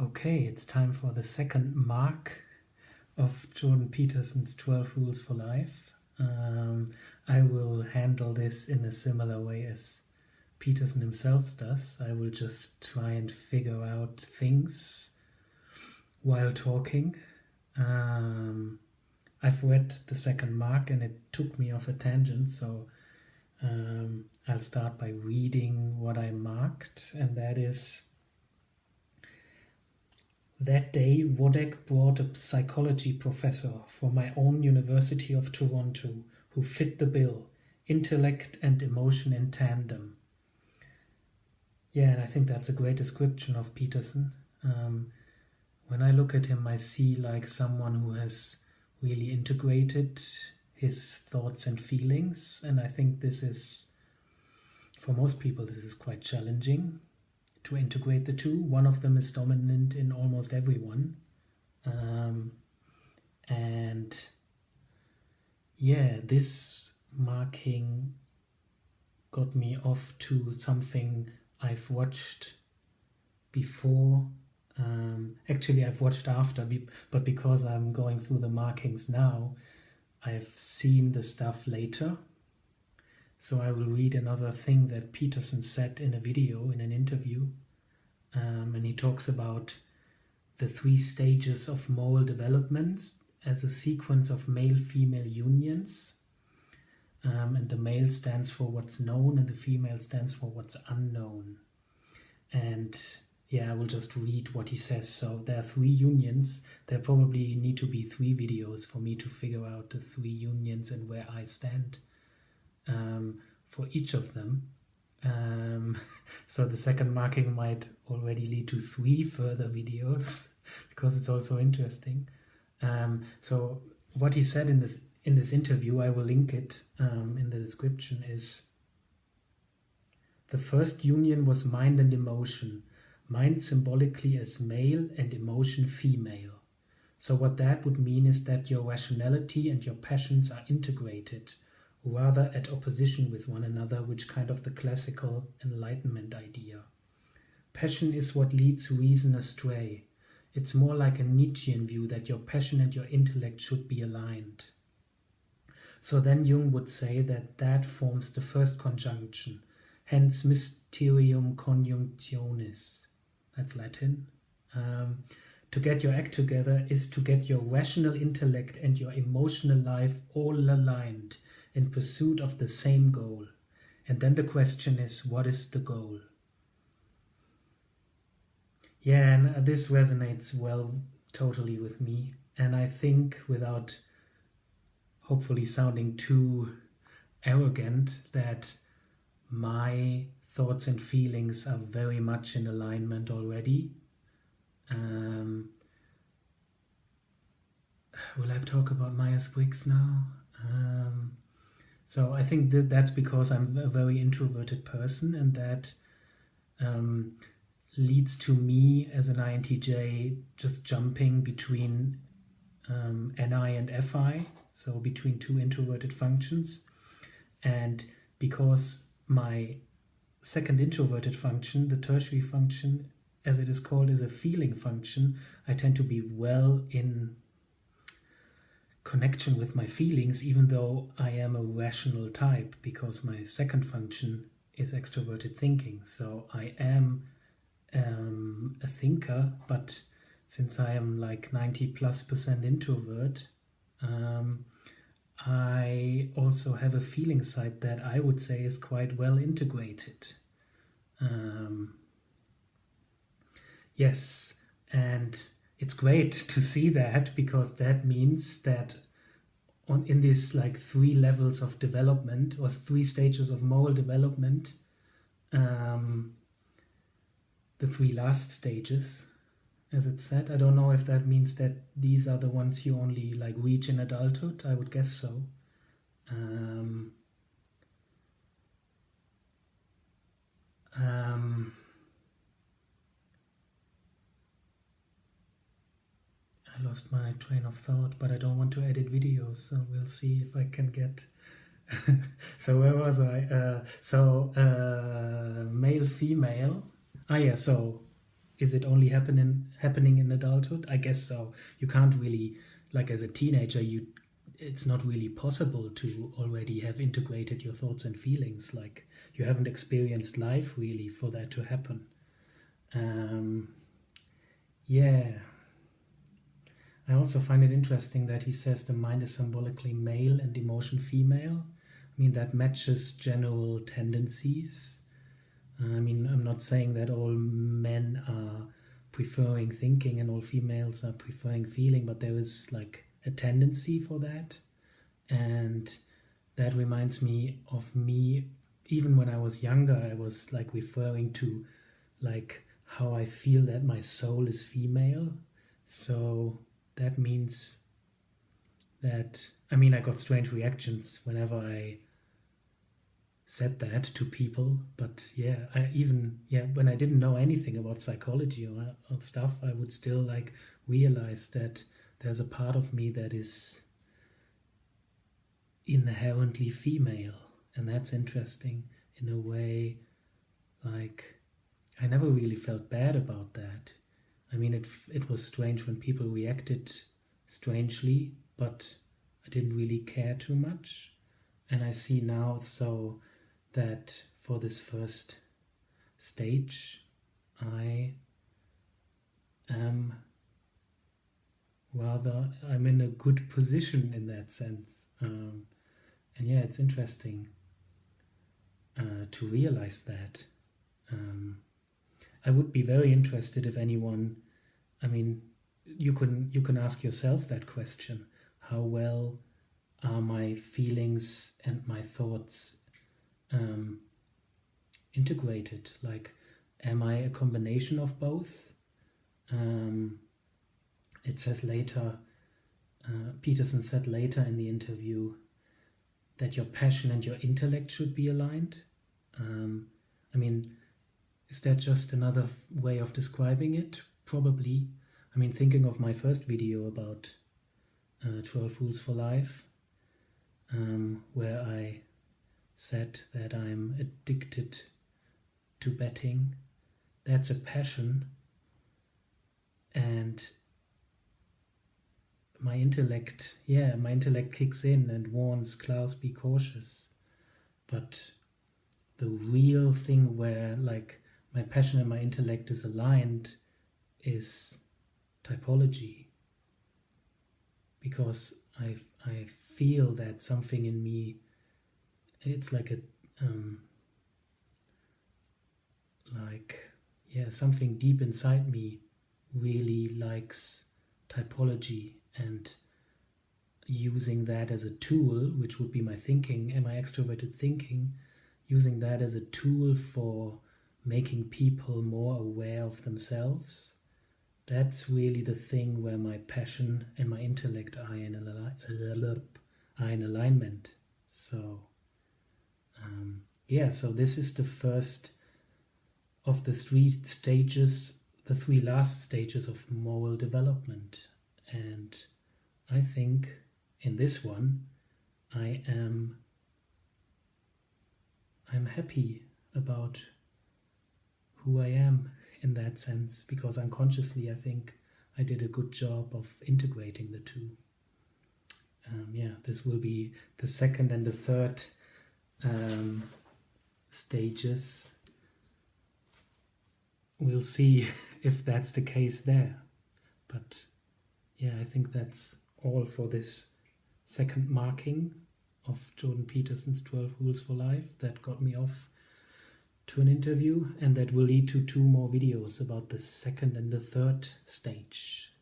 Okay, it's time for the second mark of Jordan Peterson's 12 Rules for Life. I will handle this in a similar way as Peterson himself does. I will just try and figure out things while talking. I've read the second mark and it took me off a tangent, so I'll start by reading what I marked, and that is: that day, Wodek brought a psychology professor from my own University of Toronto who fit the bill, intellect and emotion in tandem. Yeah, and I think that's a great description of Peterson. When I look at him, I see like someone who has really integrated his thoughts and feelings, and I think this is, for most people, this is quite challenging to integrate the two. One of them is dominant in almost everyone. And yeah, this marking got me off to something I've watched before. Actually, I've watched after, but because I'm going through the markings now, I've seen the stuff later. So I will read another thing that Peterson said in a video, in an interview. And he talks about the 3 stages of moral developments as a sequence of male-female unions. And the male stands for what's known and the female stands for what's unknown. And yeah, I will just read what he says. So there are 3 unions. There probably need to be 3 videos for me to figure out the 3 unions and where I stand for each of them. So the second marking might already lead to 3 further videos because it's also interesting. So what he said in this interview, I will link it in the description, is: the first union was mind and emotion. Mind symbolically as male and emotion female. So what that would mean is that your rationality and your passions are integrated, rather at opposition with one another, which kind of the classical Enlightenment idea. Passion is what leads reason astray. It's more like a Nietzschean view that your passion and your intellect should be aligned. So then Jung would say that forms the first conjunction, hence Mysterium Coniunctionis. That's Latin. To get your act together is to get your rational intellect and your emotional life all aligned in pursuit of the same goal. And then the question is, what is the goal? Yeah, and this resonates well, totally with me. And I think, without hopefully sounding too arrogant, that my thoughts and feelings are very much in alignment already. Will I talk about Myers-Briggs now? So I think that's because I'm a very introverted person, and that leads to me as an INTJ just jumping between NI and FI, so between 2 introverted functions. And because my second introverted function, the tertiary function, as it is called, is a feeling function, I tend to be well in connection with my feelings, even though I am a rational type, because my second function is extroverted thinking. So I am a thinker, but since I am like 90+% introvert, I also have a feeling side that I would say is quite well integrated. Yes, and it's great to see that, because that means that in these like 3 levels of development, or 3 stages of moral development, the 3 last stages, as it's said. I don't know if that means that these are the ones you only like reach in adulthood. I would guess so. I lost my train of thought, but I don't want to edit videos, so we'll see if I can get... So where was I? Male, female. So is it only happening in adulthood? I guess so. You can't really, like as a teenager, it's not really possible to already have integrated your thoughts and feelings. Like you haven't experienced life really for that to happen. Yeah. I also find it interesting that he says the mind is symbolically male and emotion female. I mean, that matches general tendencies. I mean, I'm not saying that all men are preferring thinking and all females are preferring feeling, but there is like a tendency for that. And that reminds me of me, even when I was younger, I was like referring to like how I feel that my soul is female. So that means that, I mean, I got strange reactions whenever I said that to people, but when I didn't know anything about psychology or stuff, I would still like realize that there's a part of me that is inherently female, and that's interesting in a way. Like I never really felt bad about that. I mean, it was strange when people reacted strangely, but I didn't really care too much. And I see now so that for this first stage, I'm in a good position in that sense. And yeah, it's interesting to realize that. I would be very interested if anyone, I mean, you can ask yourself that question. How well are my feelings and my thoughts integrated? Like, am I a combination of both? It says later, Peterson said later in the interview that your passion and your intellect should be aligned. I mean, is that just another way of describing it? Probably. I mean, thinking of my first video about 12 Rules for Life, where I said that I'm addicted to betting. That's a passion. And my intellect kicks in and warns Klaus, be cautious. But the real thing where like my passion and my intellect is aligned is typology. Because I feel that something in me, it's like something deep inside me really likes typology, and using that as a tool, which would be my thinking and my extroverted thinking, using that as a tool for making people more aware of themselves. That's really the thing where my passion and my intellect are in alignment. So, so this is the first of the three last stages of moral development. And I think in this one, I'm happy about who I am in that sense, because unconsciously I think I did a good job of integrating the two. This will be the second and the third stages. We'll see if that's the case there. But yeah, I think that's all for this second marking of Jordan Peterson's 12 Rules for Life that got me off to an interview, and that will lead to 2 more videos about the second and the third stage.